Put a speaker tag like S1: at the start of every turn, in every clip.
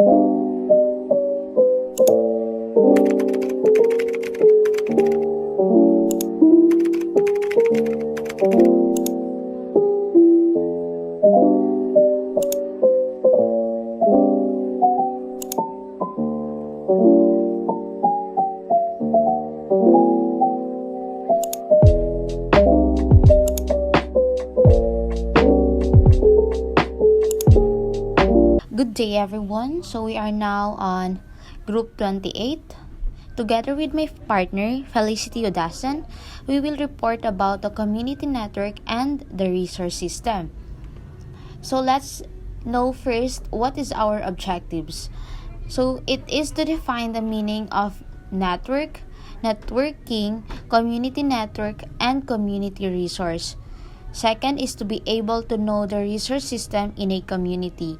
S1: Good day everyone. So we are now on group 28. Together with my partner, Felecity Udasan, we will report about the community network and the resource system. So let's know first what is our objectives. So it is to define the meaning of network, networking, community network, and community resource. Second is to be able to know the resource system in a community.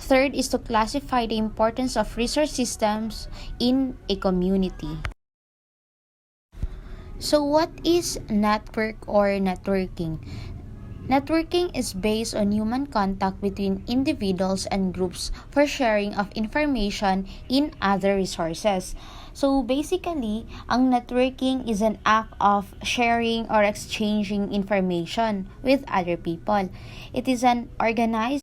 S1: Third is to classify the importance of resource systems in a community. So what is network or networking? Networking is based on human contact between individuals and groups for sharing of information in other resources. So basically, ang networking is an act of sharing or exchanging information with other people. It is an organized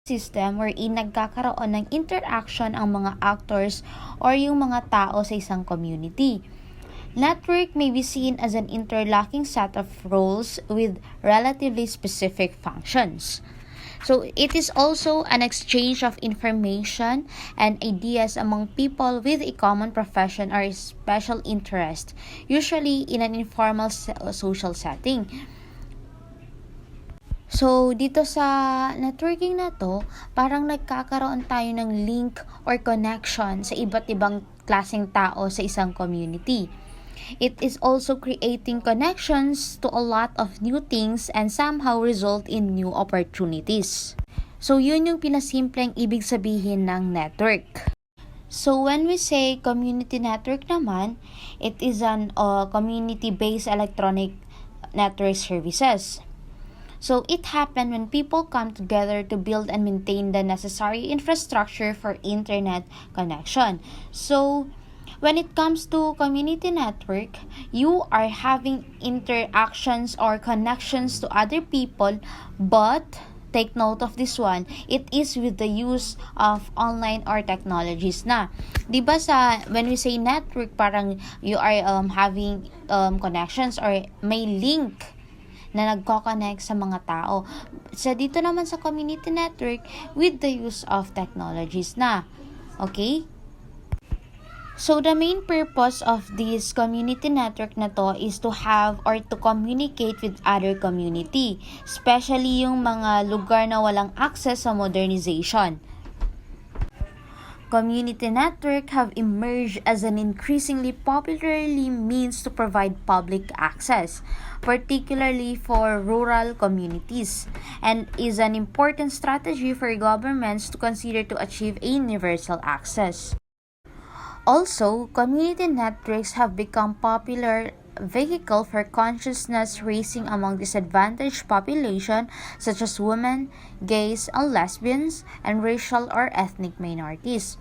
S1: system wherein nagkakaroon ng interaction ang mga actors or yung mga tao sa isang community. Network may be seen as an interlocking set of roles with relatively specific functions. So it is also an exchange of information and ideas among people with a common profession or special interest, usually in an informal social setting. So, dito sa networking na to, parang nagkakaroon tayo ng link or connection sa iba't ibang klaseng tao sa isang community. It is also creating connections to a lot of new things and somehow result in new opportunities. So, yun yung pinasimpleng ibig sabihin ng network. So, when we say community network naman, it is an community-based electronic network services. So it happened when people come together to build and maintain the necessary infrastructure for internet connection. So when it comes to community network, you are having interactions or connections to other people, but take note of this one, it is with the use of online or technologies na. Diba sa, when we say network, parang you are having connections or may link na nagko-connect sa mga tao. Sa dito naman sa community network with the use of technologies na. Okay? So the main purpose of this community network na to is to have or to communicate with other community, especially yung mga lugar na walang access sa modernization. Community network have emerged as an increasingly popularly means to provide public access, particularly for rural communities, and is an important strategy for governments to consider to achieve a universal access. Also, community networks have become popular vehicle for consciousness raising among disadvantaged population such as women, gays, and lesbians, and racial or ethnic minorities.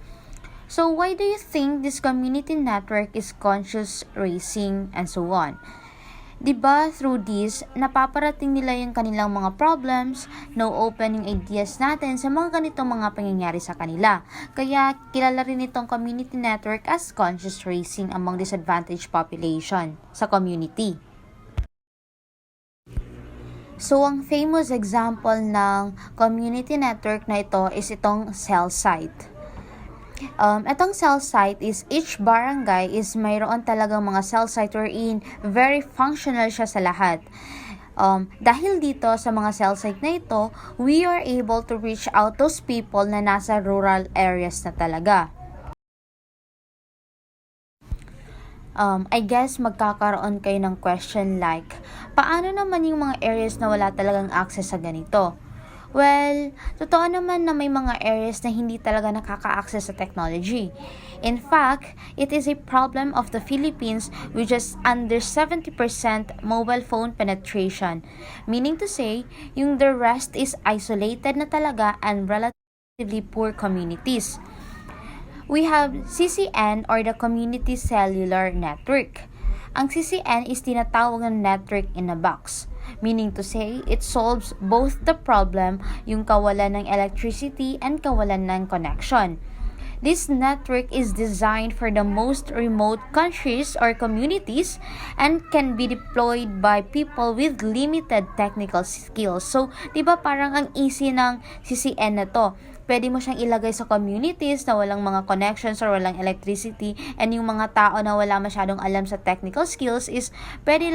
S1: So why do you think this community network is conscious raising and so on? Diba through this, napaparating nila yung kanilang mga problems, no-open yung ideas natin sa mga ganitong mga pangyayari sa kanila. Kaya kilala rin itong community network as conscious raising among disadvantaged population sa community. So, ang famous example ng community network na ito is itong cell site. Itong cell site is each barangay is mayroon talagang mga cell site wherein very functional siya sa lahat. Dahil dito sa mga cell site na ito, we are able to reach out those people na nasa rural areas na talaga. I guess magkakaroon kayo ng question like, paano naman yung mga areas na wala talagang access sa ganito? Well, totoo naman na may mga areas na hindi talaga nakaka-access sa technology. In fact, it is a problem of the Philippines with just under 70% mobile phone penetration. Meaning to say, yung the rest is isolated na talaga and relatively poor communities. We have CCN or the Community Cellular Network. Ang CCN is tinatawag ng network in a box. Meaning to say, it solves both the problem, yung kawalan ng electricity and kawalan ng connection. This network is designed for the most remote countries or communities and can be deployed by people with limited technical skills. So, di ba parang ang easy ng CCN na to? Pwede mo siyang ilagay sa communities na walang mga connections or walang electricity, and yung mga tao na wala masyadong alam sa technical skills is pwede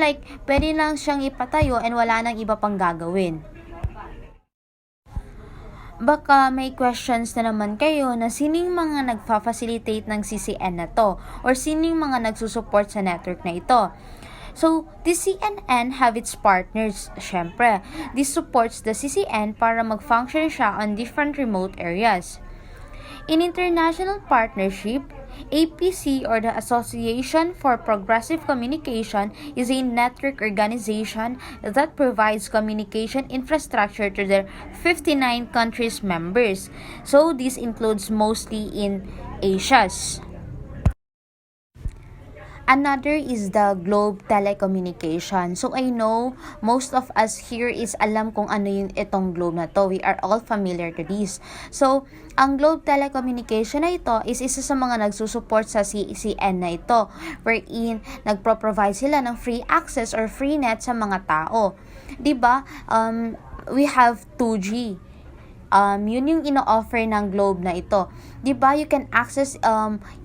S1: lang siyang ipatayo and wala nang iba pang gagawin. Baka may questions na naman kayo na sining mga nagfa-facilitate ng CCN na to or sining mga nagsusupport sa network na ito. So, the CNN have its partners, syempre. This supports the CCN para mag-function siya on different remote areas. In international partnership, APC or the Association for Progressive Communication is a network organization that provides communication infrastructure to their 59 countries members. So this includes mostly in Asia's. Another is the Globe Telecommunication. So I know most of us here is alam kung ano yung itong Globe na to. We are all familiar to this. So ang Globe Telecommunication na ito is isa sa mga nagsusupport sa CCN na ito, wherein nagpro-provide sila ng free access or free net sa mga tao. 'Di ba? We have 2G. Yun yung ino-offer ng Globe na ito. 'Di ba, you can access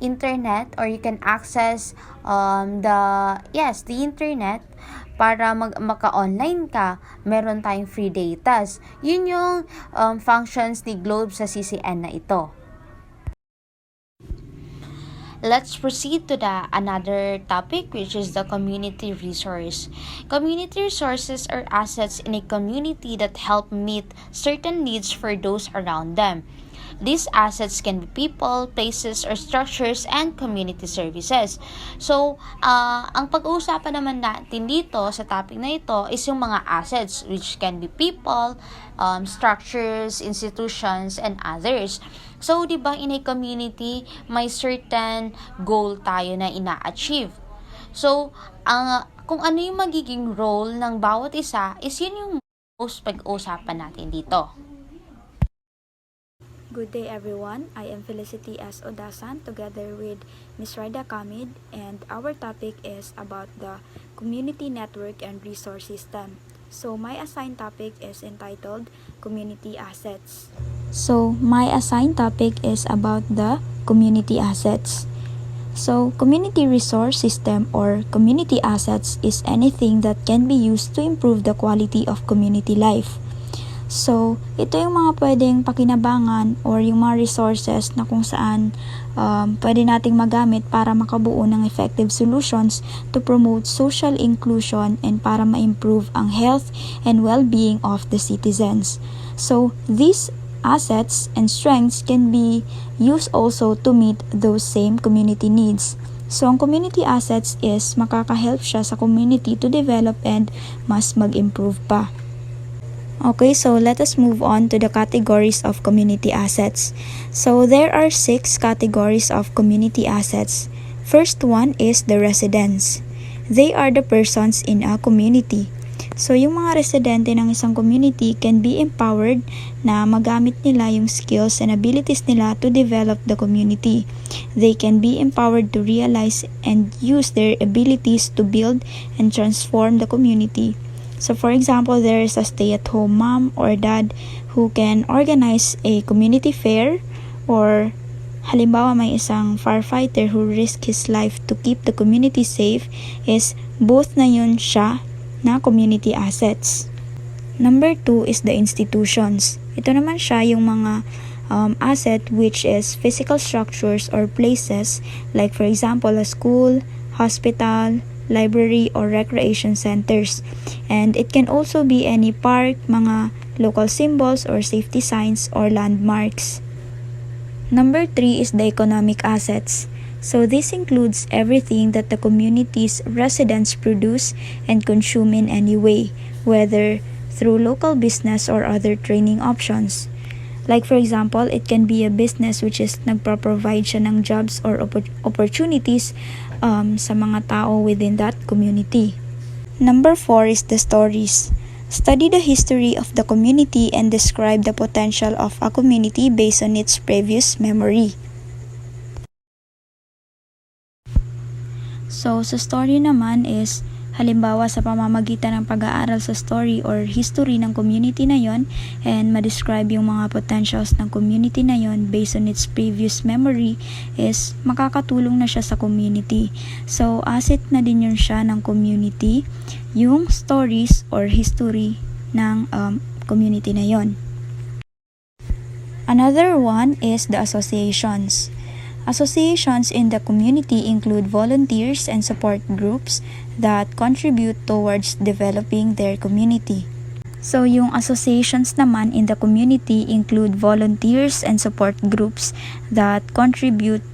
S1: internet or you can access the internet para maka-online ka. Meron tayong free datas. Yun yung functions ni Globe sa CCN na ito. Let's proceed to the another topic, which is the community resource. Community resources are assets in a community that help meet certain needs for those around them. These assets can be people, places, or structures, and community services. So, ang pag-uusapan naman natin dito sa topic na ito is yung mga assets, which can be people, structures, institutions, and others. So, di ba, in a community, may certain goal tayo na ina-achieve. So, kung ano yung magiging role ng bawat isa, is yun yung most pag-uusapan natin dito.
S2: Good day everyone, I am Felecity as Udasan together with Ms. Raida and our topic is about the community network and resource system. So my assigned topic is entitled Community Assets.
S3: So my assigned topic is about the community assets. So community resource system or community assets is anything that can be used to improve the quality of community life. So, ito yung mga pwedeng pakinabangan or yung mga resources na kung saan pwede nating magamit para makabuo ng effective solutions to promote social inclusion and para ma-improve ang health and well-being of the citizens. So, these assets and strengths can be used also to meet those same community needs. So, ang community assets is makaka-help siya sa community to develop and mas mag-improve pa. Okay, so let us move on to the categories of community assets. So there are 6 categories of community assets. First one is the residents. They are the persons in a community. So yung mga residente ng isang community can be empowered na magamit nila yung skills and abilities nila to develop the community. They can be empowered to realize and use their abilities to build and transform the community. So for example, there is a stay-at-home mom or dad who can organize a community fair, or halimbawa may isang firefighter who risk his life to keep the community safe, is both na yun siya na community assets. Number 2 is the institutions. Ito naman siya yung mga asset which is physical structures or places, like for example a school, hospital, library, or recreation centers. And it can also be any park, mga local symbols or safety signs or landmarks. Number 3 is the economic assets. So this includes everything that the community's residents produce and consume in any way, whether through local business or other training options. Like for example, it can be a business which is nagpro-provide siya ng jobs or opportunities sa mga tao within that community. Number 4 is the stories. Study the history of the community and describe the potential of a community based on its previous memory. So, sa story naman is, halimbawa sa pamamagitan ng pag-aaral sa story or history ng community na yon and ma-describe yung mga potentials ng community na yon based on its previous memory is makakatulong na siya sa community. So, asset na din yun siya ng community, yung stories or history ng community na yon. Another one is the associations. Associations in the community include volunteers and support groups that contribute towards developing their community. So, yung associations naman in the community include volunteers and support groups that contribute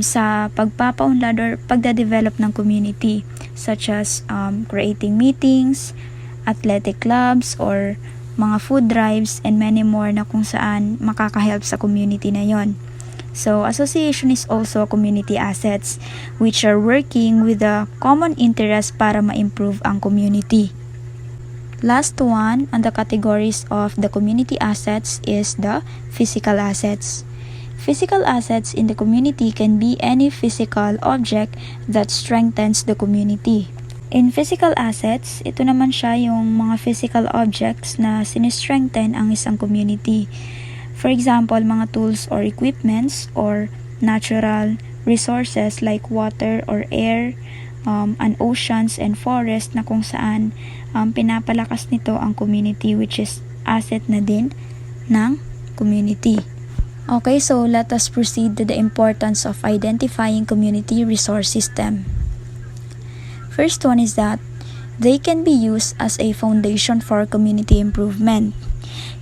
S3: sa pagpapaunlad or pagda-develop ng community, such as creating meetings, athletic clubs, or mga food drives, and many more na kung saan makaka-help sa community na yon. So, association is also community assets which are working with a common interest para ma-improve ang community. Last one on the categories of the community assets is the physical assets. Physical assets in the community can be any physical object that strengthens the community. In physical assets, ito naman siya yung mga physical objects na sinistrengthen ang isang community. For example, mga tools or equipments or natural resources like water or air, and oceans and forest na kung saan pinapalakas nito ang community, which is asset na din ng community. Okay, so let us proceed to the importance of identifying community resource system. First one is that they can be used as a foundation for community improvement.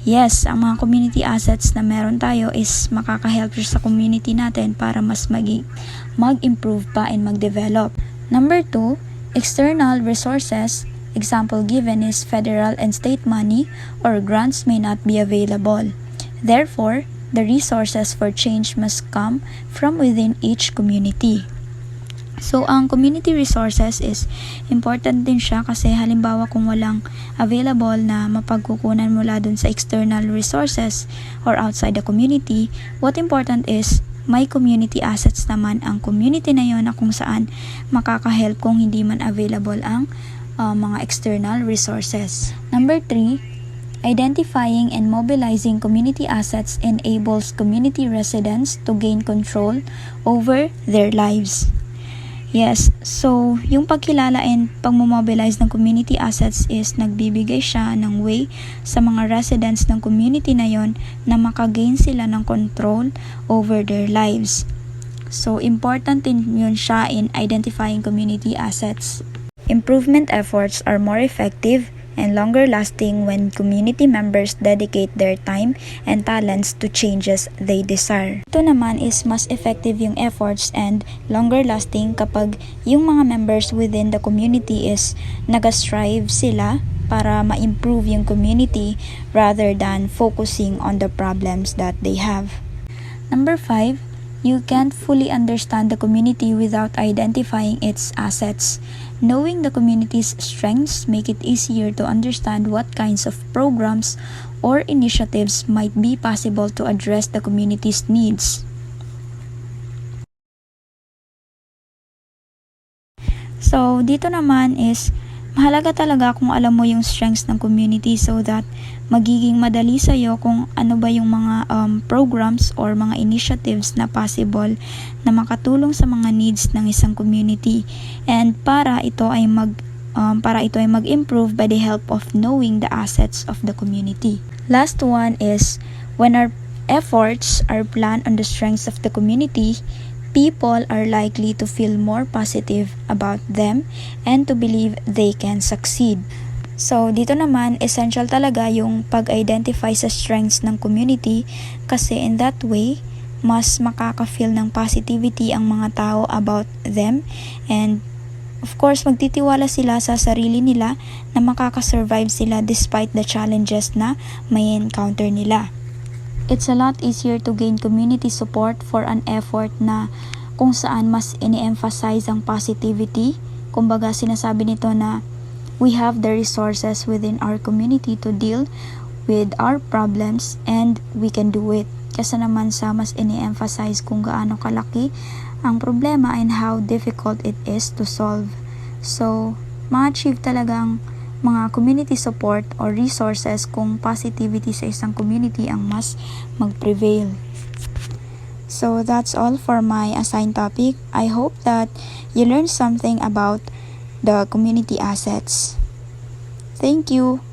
S3: Yes, ang mga community assets na meron tayo is makaka-help sa community natin para mas mag-improve pa and mag-develop. Number 2, external resources. Example given is federal and state money or grants may not be available. Therefore, the resources for change must come from within each community. So, ang community resources is important din siya kasi halimbawa kung walang available na mapagkukunan mula dun sa external resources or outside the community, what important is may community assets naman ang community na yon na kung saan makaka-help kung hindi man available ang mga external resources. Number 3, identifying and mobilizing community assets enables community residents to gain control over their lives. Yes, so yung pagkilala and pagmobilize ng community assets is nagbibigay siya ng way sa mga residents ng community na yon na makagain sila ng control over their lives. So important din yun siya in identifying community assets. Improvement efforts are more effective and longer lasting when community members dedicate their time and talents to changes they desire. Ito naman is mas effective yung efforts and longer lasting kapag yung mga members within the community is nag-strive sila para ma-improve yung community rather than focusing on the problems that they have. Number 5, you can't fully understand the community without identifying its assets. Knowing the community's strengths make it easier to understand what kinds of programs or initiatives might be possible to address the community's needs. So, dito naman is mahalaga talaga kung alam mo yung strengths ng community so that magiging madali sa'yo kung ano ba yung mga programs or mga initiatives na possible na makatulong sa mga needs ng isang community, and para ito ay mag-improve by the help of knowing the assets of the community. Last one is when our efforts are planned on the strengths of the community, people are likely to feel more positive about them and to believe they can succeed. So, dito naman, essential talaga yung pag-identify sa strengths ng community kasi in that way, mas makaka-feel ng positivity ang mga tao about them, and of course, magtitiwala sila sa sarili nila na makaka-survive sila despite the challenges na may encounter nila. It's a lot easier to gain community support for an effort na kung saan mas ini-emphasize ang positivity. Kumbaga sinasabi nito na we have the resources within our community to deal with our problems and we can do it. Kasi naman sa mas ini-emphasize kung gaano kalaki ang problema and how difficult it is to solve. So, ma-achieve talagang mga community support or resources kung positivity sa isang community ang mas mag-prevail. So that's all for my assigned topic. I hope that you learned something about the community assets. Thank you.